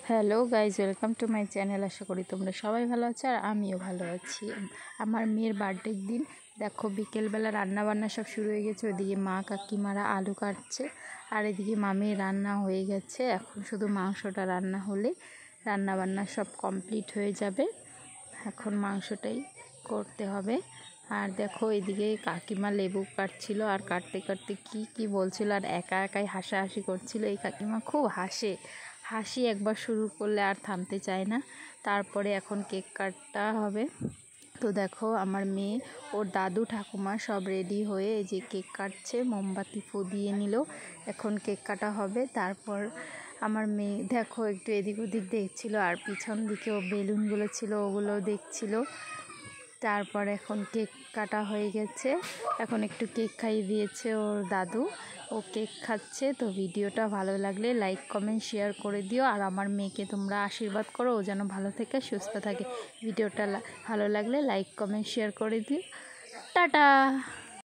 Hello guys, welcome to my channel. আশা করি তোমরা সবাই ভালো আছো আর আমিও ভালো আছি। আমার মেয়ের বার্থডের দিন দেখো বিকেলবেলা রান্নাবান্না সব শুরু হয়ে গেছে। ওইদিকে মা কাকিমারা আলু কাটছে আর এদিকে মামির রান্না হয়ে গেছে। এখন শুধু মাংসটা রান্না হলে রান্নাবান্না সব কমপ্লিট হয়ে যাবে। এখন মাংসটাই করতে হবে। আর দেখো এদিকে কাকিমা লেবু কাটছিল আর কাটতে কাটতে কি বলছিল আর একা একাই হাসাহাসি করছিল। এই কাকিমা খুব হাসি একবার শুরু করলে আর থামতে চায় না। তারপরে এখন কেক কাটা হবে। তো দেখো আমার মেয়ে ওর দাদু ঠাকুমা সব রেডি হয়ে এই যে কেক কাটছে, মোমবাতি ফু দিয়ে নিল। এখন কেক কাটা হবে। তারপর আমার মেয়ে দেখো একটু এদিক ওদিক দেখছিল আর পিছন দিকেও বেলুনগুলো ছিল ওগুলো দেখছিল। তারপর এখন কেক কাটা হয়ে গেছে। এখন একটু কেক খাইয়ে দিয়েছে ওর দাদু, ও কেক খাচ্ছে। তো ভিডিওটা ভালো লাগলে লাইক কমেন্ট শেয়ার করে দিও আর আমার মেয়েকে তোমরা আশীর্বাদ করো ও যেন ভালো থেকে সুস্থ থাকে। ভিডিওটা ভালো লাগলে লাইক কমেন্ট শেয়ার করে দিও। টাটা।